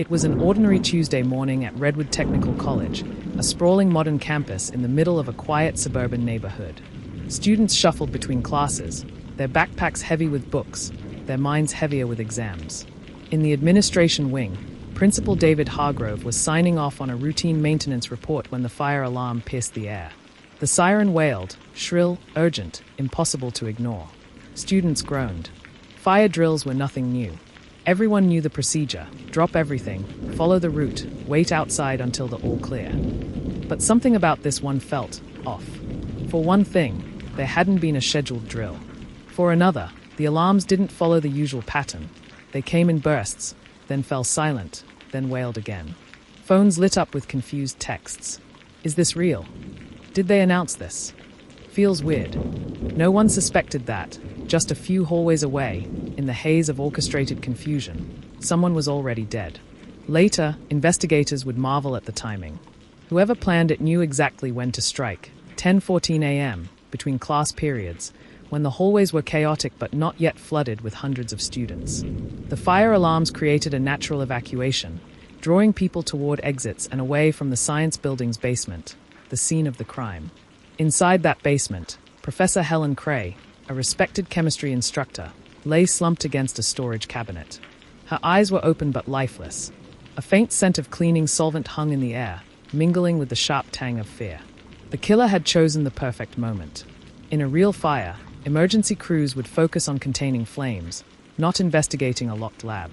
It was an ordinary Tuesday morning at Redwood Technical College, a sprawling modern campus in the middle of a quiet suburban neighborhood. Students shuffled between classes, their backpacks heavy with books, their minds heavier with exams. In the administration wing, Principal David Hargrove was signing off on a routine maintenance report when the fire alarm pierced the air. The siren wailed, shrill, urgent, impossible to ignore. Students groaned. Fire drills were nothing new. Everyone knew the procedure: drop everything, follow the route, wait outside until the all clear. But something about this one felt off. For one thing, there hadn't been a scheduled drill. For another, the alarms didn't follow the usual pattern. They came in bursts, then fell silent, then wailed again. Phones lit up with confused texts. Is this real? Did they announce this? Feels weird. No one suspected that, just a few hallways away, in the haze of orchestrated confusion, someone was already dead. Later, investigators would marvel at the timing. Whoever planned it knew exactly when to strike, 10:14 a.m., between class periods, when the hallways were chaotic but not yet flooded with hundreds of students. The fire alarms created a natural evacuation, drawing people toward exits and away from the science building's basement, the scene of the crime. Inside that basement, Professor Helen Cray, a respected chemistry instructor, lay slumped against a storage cabinet. Her eyes were open but lifeless. A faint scent of cleaning solvent hung in the air, mingling with the sharp tang of fear. The killer had chosen the perfect moment. In a real fire, emergency crews would focus on containing flames, not investigating a locked lab.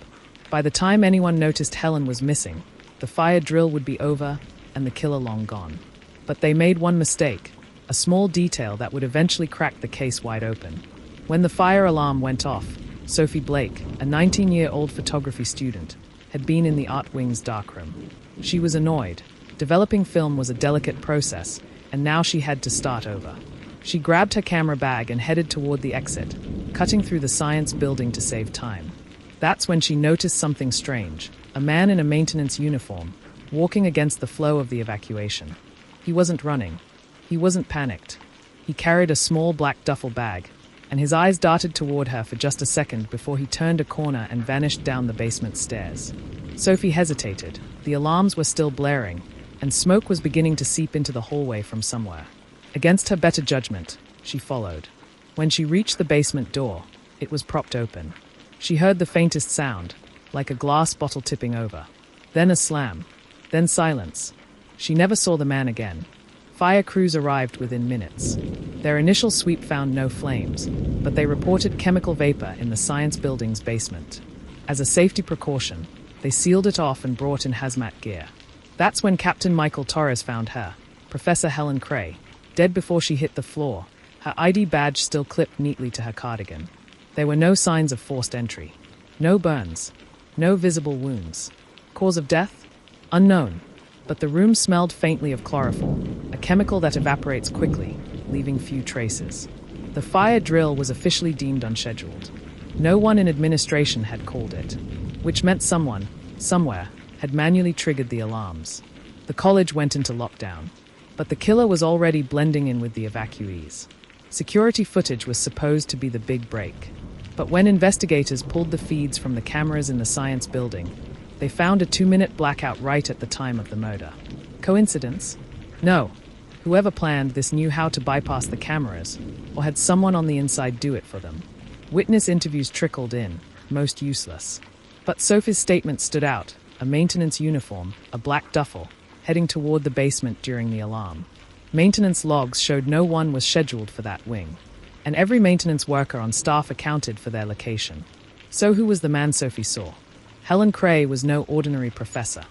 By the time anyone noticed Helen was missing, the fire drill would be over and the killer long gone. But they made one mistake, a small detail that would eventually crack the case wide open. When the fire alarm went off, Sophie Blake, a 19-year-old photography student, had been in the art wing's darkroom. She was annoyed. Developing film was a delicate process, and now she had to start over. She grabbed her camera bag and headed toward the exit, cutting through the science building to save time. That's when she noticed something strange: a man in a maintenance uniform, walking against the flow of the evacuation. He wasn't running. He wasn't panicked. He carried a small black duffel bag, and his eyes darted toward her for just a second before he turned a corner and vanished down the basement stairs. Sophie hesitated. The alarms were still blaring, and smoke was beginning to seep into the hallway from somewhere. Against her better judgment, she followed. When she reached the basement door, it was propped open. She heard the faintest sound, like a glass bottle tipping over. Then a slam. Then silence. She never saw the man again. Fire crews arrived within minutes. Their initial sweep found no flames, but they reported chemical vapor in the science building's basement. As a safety precaution, they sealed it off and brought in hazmat gear. That's when Captain Michael Torres found her, Professor Helen Cray, dead before she hit the floor, her ID badge still clipped neatly to her cardigan. There were no signs of forced entry. No burns. No visible wounds. Cause of death? Unknown. But the room smelled faintly of chlorophyll, a chemical that evaporates quickly, leaving few traces. The fire drill was officially deemed unscheduled. No one in administration had called it, which meant someone, somewhere, had manually triggered the alarms. The college went into lockdown, but the killer was already blending in with the evacuees. Security footage was supposed to be the big break. But when investigators pulled the feeds from the cameras in the science building, they found a 2-minute blackout right at the time of the murder. Coincidence? No. Whoever planned this knew how to bypass the cameras, or had someone on the inside do it for them. Witness interviews trickled in, most useless. But Sophie's statement stood out: a maintenance uniform, a black duffel, heading toward the basement during the alarm. Maintenance logs showed no one was scheduled for that wing, and every maintenance worker on staff accounted for their location. So who was the man Sophie saw? Helen Cray was no ordinary professor.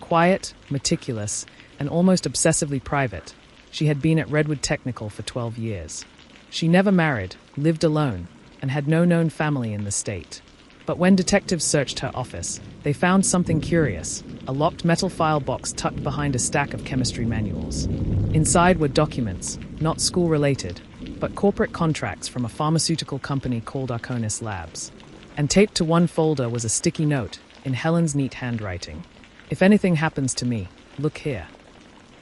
Quiet, meticulous, and almost obsessively private, she had been at Redwood Technical for 12 years. She never married, lived alone, and had no known family in the state. But when detectives searched her office, they found something curious: a locked metal file box tucked behind a stack of chemistry manuals. Inside were documents, not school-related, but corporate contracts from a pharmaceutical company called Arconis Labs. And taped to one folder was a sticky note, in Helen's neat handwriting: "If anything happens to me, look here."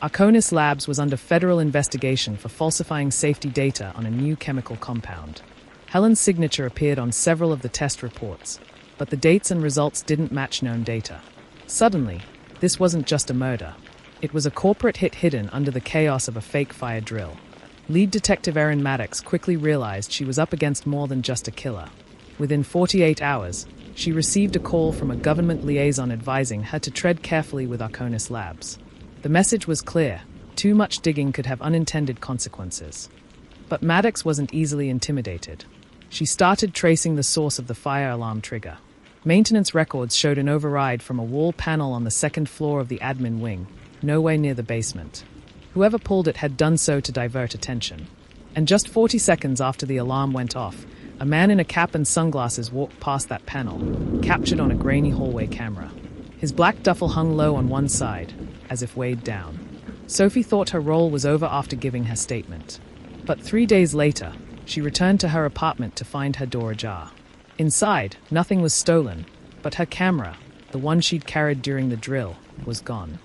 Arconis Labs was under federal investigation for falsifying safety data on a new chemical compound. Helen's signature appeared on several of the test reports, but the dates and results didn't match known data. Suddenly, this wasn't just a murder. It was a corporate hit hidden under the chaos of a fake fire drill. Lead Detective Erin Maddox quickly realized she was up against more than just a killer. Within 48 hours, she received a call from a government liaison advising her to tread carefully with Arconis Labs. The message was clear: too much digging could have unintended consequences. But Maddox wasn't easily intimidated. She started tracing the source of the fire alarm trigger. Maintenance records showed an override from a wall panel on the second floor of the admin wing, nowhere near the basement. Whoever pulled it had done so to divert attention. And just 40 seconds after the alarm went off, a man in a cap and sunglasses walked past that panel, captured on a grainy hallway camera. His black duffel hung low on one side, as if weighed down. Sophie thought her role was over after giving her statement. But 3 days later, she returned to her apartment to find her door ajar. Inside, nothing was stolen, but her camera, the one she'd carried during the drill, was gone.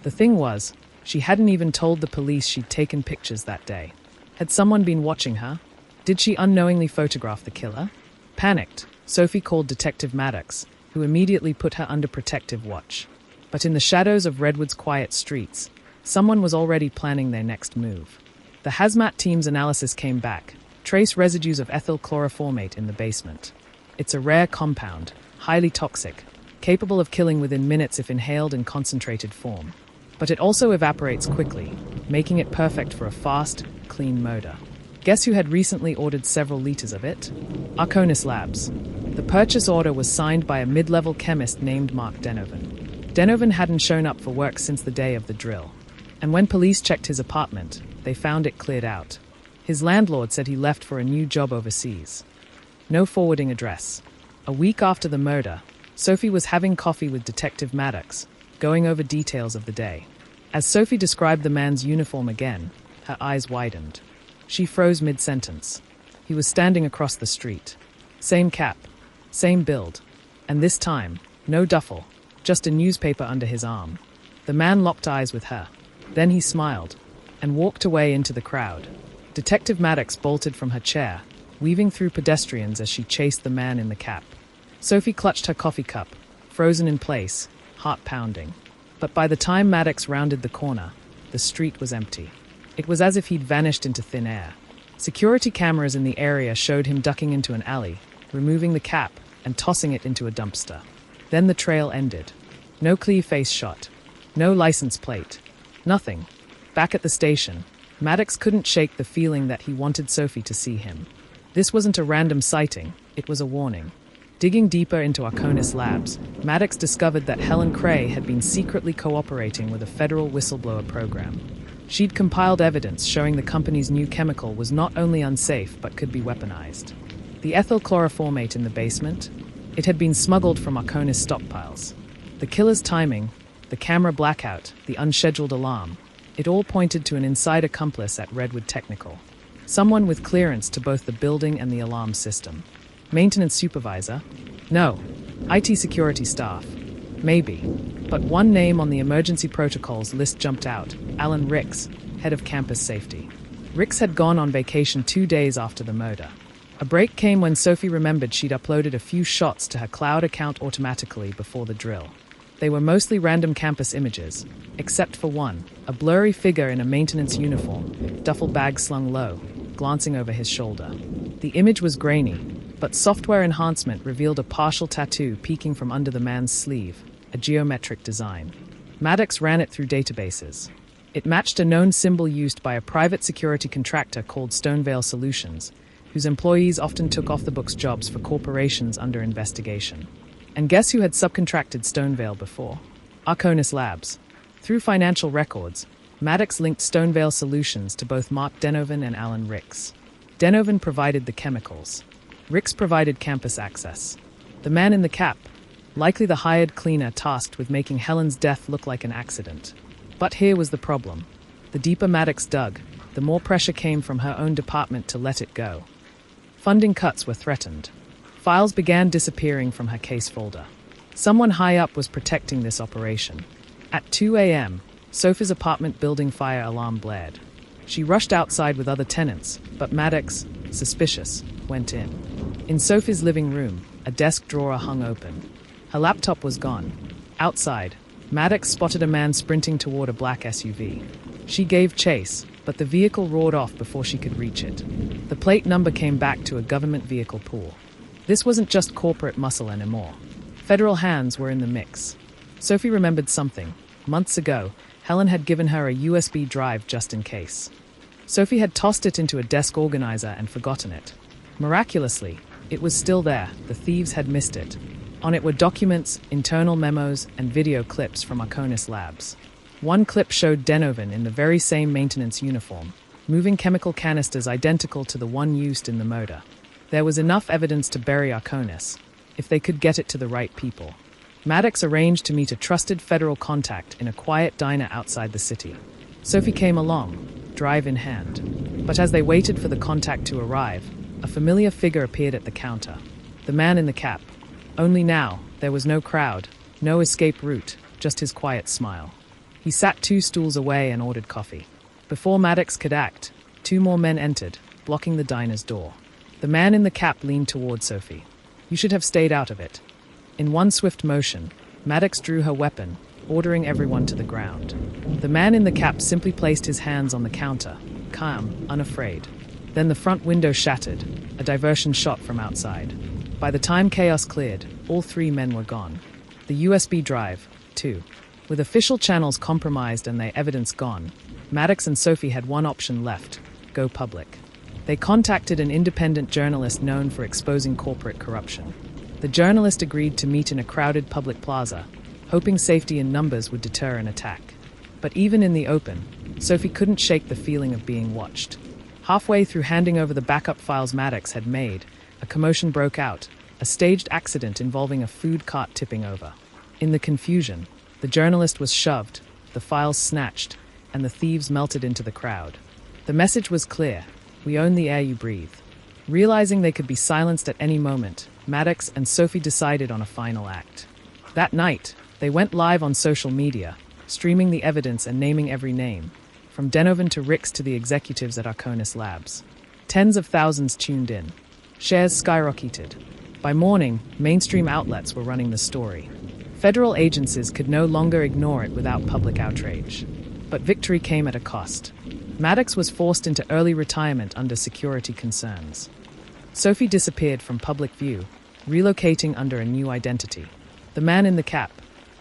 The thing was, she hadn't even told the police she'd taken pictures that day. Had someone been watching her? Did she unknowingly photograph the killer? Panicked, Sophie called Detective Maddox, who immediately put her under protective watch. But in the shadows of Redwood's quiet streets, someone was already planning their next move. The hazmat team's analysis came back: trace residues of ethyl chloroformate in the basement. It's a rare compound, highly toxic, capable of killing within minutes if inhaled in concentrated form. But it also evaporates quickly, making it perfect for a fast, clean murder. Guess who had recently ordered several liters of it? Arconis Labs. The purchase order was signed by a mid-level chemist named Mark Denovan. Denovan hadn't shown up for work since the day of the drill. And when police checked his apartment, they found it cleared out. His landlord said he left for a new job overseas. No forwarding address. A week after the murder, Sophie was having coffee with Detective Maddox, going over details of the day. As Sophie described the man's uniform again, her eyes widened. She froze mid-sentence. He was standing across the street. Same cap, same build, and this time, no duffel, just a newspaper under his arm. The man locked eyes with her. Then he smiled and walked away into the crowd. Detective Maddox bolted from her chair, weaving through pedestrians as she chased the man in the cap. Sophie clutched her coffee cup, frozen in place, heart pounding. But by the time Maddox rounded the corner, the street was empty. It was as if he'd vanished into thin air. Security cameras in the area showed him ducking into an alley, removing the cap and tossing it into a dumpster. Then the trail ended. No clear face shot. No license plate. Nothing. Back at the station, Maddox couldn't shake the feeling that he wanted Sophie to see him. This wasn't a random sighting, it was a warning. Digging deeper into Arconis Labs, Maddox discovered that Helen Cray had been secretly cooperating with a federal whistleblower program. She'd compiled evidence showing the company's new chemical was not only unsafe but could be weaponized. The ethyl chloroformate in the basement? It had been smuggled from Arconis stockpiles. The killer's timing, the camera blackout, the unscheduled alarm, it all pointed to an inside accomplice at Redwood Technical. Someone with clearance to both the building and the alarm system. Maintenance supervisor? No. IT security staff? Maybe. But one name on the emergency protocols list jumped out: Alan Ricks, head of campus safety. Ricks had gone on vacation 2 days after the murder. A break came when Sophie remembered she'd uploaded a few shots to her cloud account automatically before the drill. They were mostly random campus images, except for one, a blurry figure in a maintenance uniform, duffel bag slung low, glancing over his shoulder. The image was grainy, but software enhancement revealed a partial tattoo peeking from under the man's sleeve, a geometric design. Maddox ran it through databases. It matched a known symbol used by a private security contractor called Stonevale Solutions, whose employees often took off-the-books jobs for corporations under investigation. And guess who had subcontracted Stonevale before? Arconis Labs. Through financial records, Maddox linked Stonevale Solutions to both Mark Denovan and Alan Ricks. Denovan provided the chemicals. Ricks provided campus access. The man in the cap, likely the hired cleaner tasked with making Helen's death look like an accident. But here was the problem. The deeper Maddox dug, the more pressure came from her own department to let it go. Funding cuts were threatened. Files began disappearing from her case folder. Someone high up was protecting this operation. At 2 a.m., Sophie's apartment building fire alarm blared. She rushed outside with other tenants, but Maddox, suspicious, went in. In Sophie's living room, a desk drawer hung open. Her laptop was gone. Outside, Maddox spotted a man sprinting toward a black SUV. She gave chase, but the vehicle roared off before she could reach it. The plate number came back to a government vehicle pool. This wasn't just corporate muscle anymore. Federal hands were in the mix. Sophie remembered something. Months ago, Helen had given her a USB drive just in case. Sophie had tossed it into a desk organizer and forgotten it. Miraculously, it was still there. The thieves had missed it. On it were documents, internal memos, and video clips from Arconis Labs. One clip showed Denovan in the very same maintenance uniform, moving chemical canisters identical to the one used in the motor. There was enough evidence to bury Arconis, if they could get it to the right people. Maddox arranged to meet a trusted federal contact in a quiet diner outside the city. Sophie came along, drive in hand. But as they waited for the contact to arrive, a familiar figure appeared at the counter. The man in the cap. Only now, there was no crowd, no escape route, just his quiet smile. He sat 2 stools away and ordered coffee. Before Maddox could act, 2 more men entered, blocking the diner's door. The man in the cap leaned toward Sophie. "You should have stayed out of it." In one swift motion, Maddox drew her weapon, ordering everyone to the ground. The man in the cap simply placed his hands on the counter, calm, unafraid. Then the front window shattered, a diversion shot from outside. By the time chaos cleared, all 3 men were gone. The USB drive, too. With official channels compromised and their evidence gone, Maddox and Sophie had one option left: go public. They contacted an independent journalist known for exposing corporate corruption. The journalist agreed to meet in a crowded public plaza, hoping safety in numbers would deter an attack. But even in the open, Sophie couldn't shake the feeling of being watched. Halfway through handing over the backup files Maddox had made, a commotion broke out, a staged accident involving a food cart tipping over. In the confusion, the journalist was shoved, the files snatched, and the thieves melted into the crowd. The message was clear: we own the air you breathe. Realizing they could be silenced at any moment, Maddox and Sophie decided on a final act. That night, they went live on social media, streaming the evidence and naming every name, from Denovan to Rix to the executives at Arconis Labs. Tens of thousands tuned in. Shares skyrocketed. By morning, mainstream outlets were running the story. Federal agencies could no longer ignore it without public outrage. But victory came at a cost. Maddox was forced into early retirement under security concerns. Sophie disappeared from public view, relocating under a new identity. The man in the cap,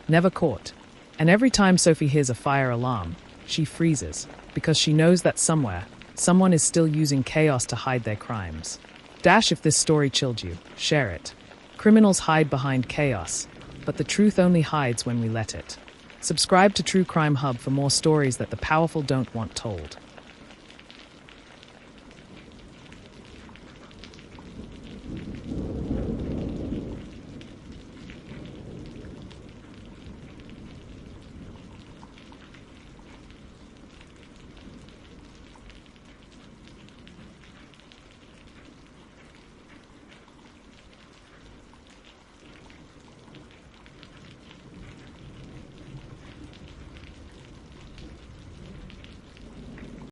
never caught. And every time Sophie hears a fire alarm, she freezes, because she knows that somewhere, someone is still using chaos to hide their crimes. If this story chilled you, share it. Criminals hide behind chaos, but the truth only hides when we let it. Subscribe to True Crime Hub for more stories that the powerful don't want told.